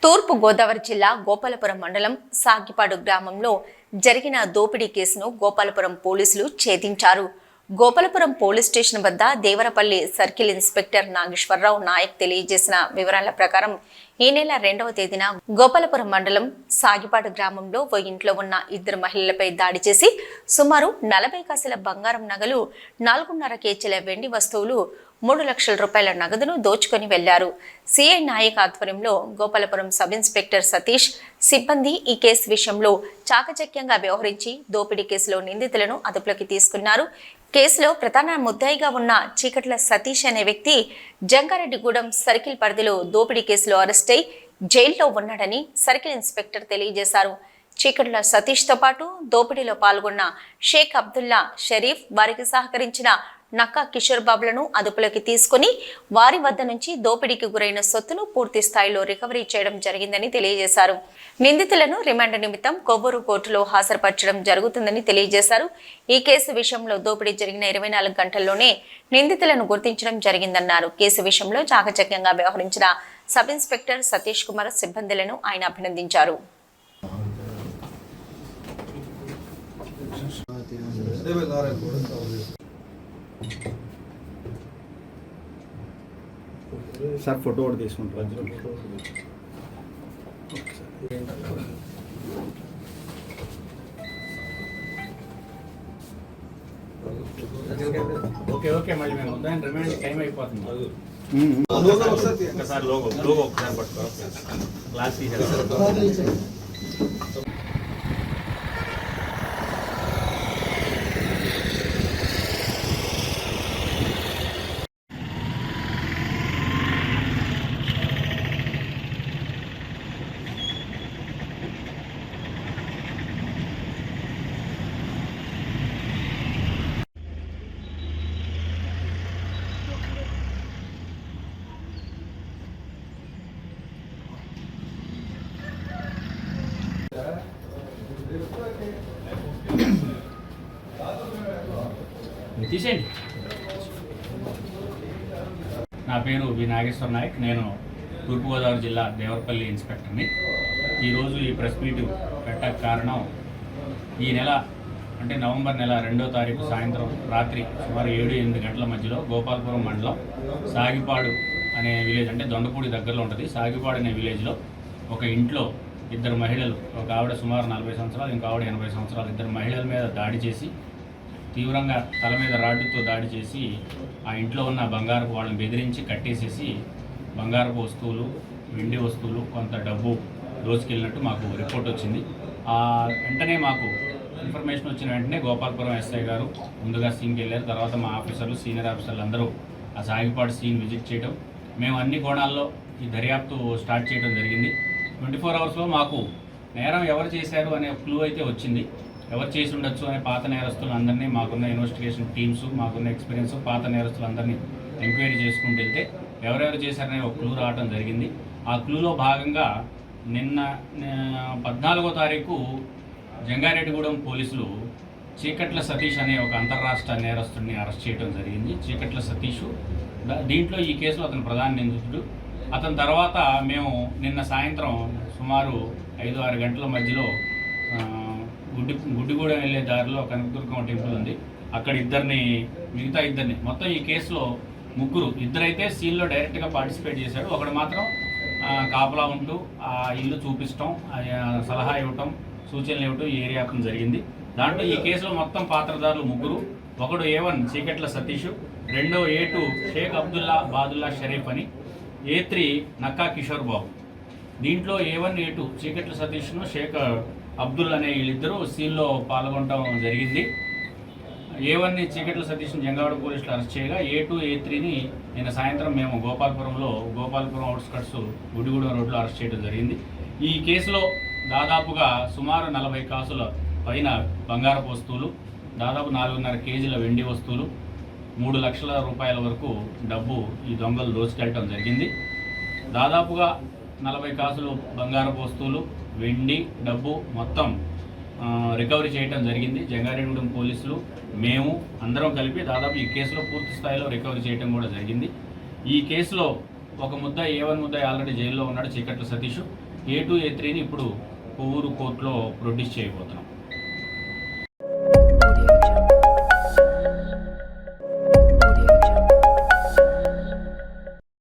తూర్పు గోదావరి జిల్లా గోపాలపురం మండలం సాగిపాడు గ్రామంలో జరిగిన దోపిడీ కేసును గోపాలపురం పోలీసులు ఛేదించారు. గోపాలపురం పోలీస్ స్టేషన్ వద్ద దేవరపల్లి సర్కిల్ ఇన్స్పెక్టర్ నాగేశ్వరరావు నాయక్ తెలియజేసిన వివరాల ప్రకారం ఈ నెల 2వ తేదీన గోపాలపురం మండలం సాగిపాడు గ్రామంలో ఓ ఇంట్లో ఉన్న ఇద్దరు మహిళలపై దాడి చేసి సుమారు 40 కాసుల బంగారం నగలు, 4.5 కేజీల వెండి వస్తువులు, 3 లక్షల రూపాయల నగదును దోచుకొని వెళ్లారు. సిఐ నాయక్ ఆధ్వర్యంలో గోపాలపురం సబ్ ఇన్స్పెక్టర్ సతీష్ సిబ్బంది ఈ కేసు విషయంలో చాకచక్యంగా వ్యవహరించి దోపిడీ కేసులో నిందితులను అదుపులోకి తీసుకున్నారు. కేసులో ప్రధాన ముద్దాయిగా ఉన్న చీకట్ల సతీష్ అనే వ్యక్తి జంగారెడ్డిగూడెం సర్కిల్ పరిధిలో దోపిడీ కేసులో అరెస్ట్ అయి జైల్లో ఉన్నాడని సర్కిల్ ఇన్స్పెక్టర్ తెలియజేశారు. చీకట్ల సతీష్తో పాటు దోపిడీలో పాల్గొన్న షేక్ అబ్దుల్లా షరీఫ్, వారికి సహకరించిన నక్కా కిషోర్ బాబులను అదుపులోకి తీసుకుని వారి వద్ద నుంచి దోపిడీకి గురైన సొత్తును పూర్తి స్థాయిలో రికవరీ చేయడం జరిగిందని తెలియజేశారు. నిందితులను రిమాండ్ నిమిత్తం కొవ్వూరు కోర్టులో హాజరుపరచడం జరుగుతుందని తెలియజేశారు. ఈ కేసు విషయంలో దోపిడీ జరిగిన 24 గంటల్లోనే నిందితులను గుర్తించడం జరిగిందన్నారు. కేసు విషయంలో చాకచక్యంగా వ్యవహరించిన సబ్ ఇన్స్పెక్టర్ సతీష్ కుమార్ సిబ్బందులను ఆయన అభినందించారు. సార్ ఫోటో కూడా తీసుకుంటారు. ఓకే ఓకే మళ్ళీ మేము దాని రిమైండ్ టైం అయిపోతుంది. ఒకసారి లోగో ఒకసారి పట్టుకో క్లాస్ టీచర్. తీసేయండి. నా పేరు వి నాగేశ్వర నాయక్. నేను తూర్పుగోదావరి జిల్లా దేవరపల్లి ఇన్స్పెక్టర్ని. ఈరోజు ఈ ప్రెస్ మీట్ పెట్టక కారణం, ఈ నెల అంటే నవంబర్ నెల 2వ తారీఖు సాయంత్రం రాత్రి సుమారు 7-8 గంటల మధ్యలో గోపాలపురం మండలం సాగిపాడు అనే విలేజ్, అంటే దొండపూడి దగ్గరలో ఉంటుంది, సాగిపాడు అనే విలేజ్లో ఒక ఇంట్లో ఇద్దరు మహిళలు, ఒక ఆవిడ సుమారు 40 సంవత్సరాలు, ఇంకో ఆవిడ 80 సంవత్సరాలు, ఇద్దరు మహిళల మీద దాడి చేసి తీవ్రంగా తల మీద రాడ్డుతో దాడి చేసి ఆ ఇంట్లో ఉన్న బంగారపు వాళ్ళని బెదిరించి కట్టేసేసి బంగారపు వస్తువులు, వెండి వస్తువులు, కొంత డబ్బు దోచుకెళ్ళినట్టు మాకు రిపోర్ట్ వచ్చింది. వెంటనే మాకు ఇన్ఫర్మేషన్ వచ్చిన వెంటనే గోపాలపురం ఎస్ఐ గారు ముందుగా సీన్కి వెళ్ళారు. తర్వాత మా ఆఫీసర్లు, సీనియర్ ఆఫీసర్లు అందరూ ఆ సాగిపాడు సీన్ విజిట్ చేయడం, మేము అన్ని కోణాల్లో ఈ దర్యాప్తు స్టార్ట్ చేయడం జరిగింది. 24 అవర్స్లో మాకు నేరం ఎవరు చేశారు అనే క్లూ అయితే వచ్చింది. ఎవరు చేసి ఉండొచ్చు అనే పాత నేరస్తులందరినీ, మాకున్న ఇన్వెస్టిగేషన్ టీమ్స్, మాకున్న ఎక్స్పీరియన్స్, పాత నేరస్తులందరినీ ఎంక్వైరీ చేసుకుంటూ వెళ్తే ఎవరెవరు చేశారనే ఒక క్లూ రావడం జరిగింది. ఆ క్లూలో భాగంగా నిన్న 14వ తారీఖు జంగారెడ్డిగూడెం పోలీసులు చీకట్ల సతీష్ అనే ఒక అంతర్రాష్ట్ర నేరస్తుడిని అరెస్ట్ చేయడం జరిగింది. చీకట్ల సతీష్ దీంట్లో ఈ కేసులో అతను ప్రధాన నిందితుడు. అతని తర్వాత మేము నిన్న సాయంత్రం సుమారు 5-6 గంటల మధ్యలో గుడ్డిగూడెం వెళ్ళే దారిలో కనకదుర్గం టెంపుల్ ఉంది, అక్కడ మిగతా ఇద్దరిని మొత్తం ఈ కేసులో ఇద్దరైతే సీన్లో డైరెక్ట్గా పార్టిసిపేట్ చేశాడు. ఒకడు మాత్రం కాపలా ఉంటూ ఆ ఇల్లు చూపించడం, సలహా ఇవ్వటం, సూచనలు ఇవ్వటం ఈ ఏరియా జరిగింది. దాంట్లో ఈ కేసులో మొత్తం పాత్రదారులు 3. ఒకడు A1 చీకట్ల సతీష్, రెండో A2 షేక్ అబ్దుల్లా బాదుల్లా షరీఫ్ అని, A3 నక్కా కిషోర్ బాబు. దీంట్లో A1, A2 చీకట్ల సతీష్ను షేక్ అబ్దుల్ అనే వీళ్ళిద్దరూ సీన్లో పాల్గొనడం జరిగింది. A1ని చీకట్ల సతీష్ని జంగావాడ పోలీసులు అరెస్ట్ చేయగా, A2, A3ని నిన్న సాయంత్రం మేము గోపాలపురం అవుట్స్కట్స్ గుడిగూడెం రోడ్లో అరెస్ట్ చేయడం జరిగింది. ఈ కేసులో దాదాపుగా సుమారు 40 కాసుల పైన బంగారపు వస్తువులు, దాదాపు 4.5 కేజీల వెండి వస్తువులు, 3 లక్షల రూపాయల వరకు డబ్బు ఈ దొంగలు దోచుకెళ్ళటం జరిగింది. దాదాపుగా 40 కాసులు బంగారపు వస్తువులు, వెండి, డబ్బు మొత్తం రికవరీ చేయడం జరిగింది. జంగారెడ్డిగూడెం పోలీసులు, మేము అందరం కలిపి దాదాపు ఈ కేసులో పూర్తి స్థాయిలో రికవరీ చేయడం కూడా జరిగింది. ఈ కేసులో ఒక A1 ముద్దాయి ఆల్రెడీ జైల్లో ఉన్నాడు, చీకట్ల సతీష్. A2 A3ని ఇప్పుడు కొవ్వూరు కోర్టులో ప్రొడ్యూస్ చేయబోతున్నాం.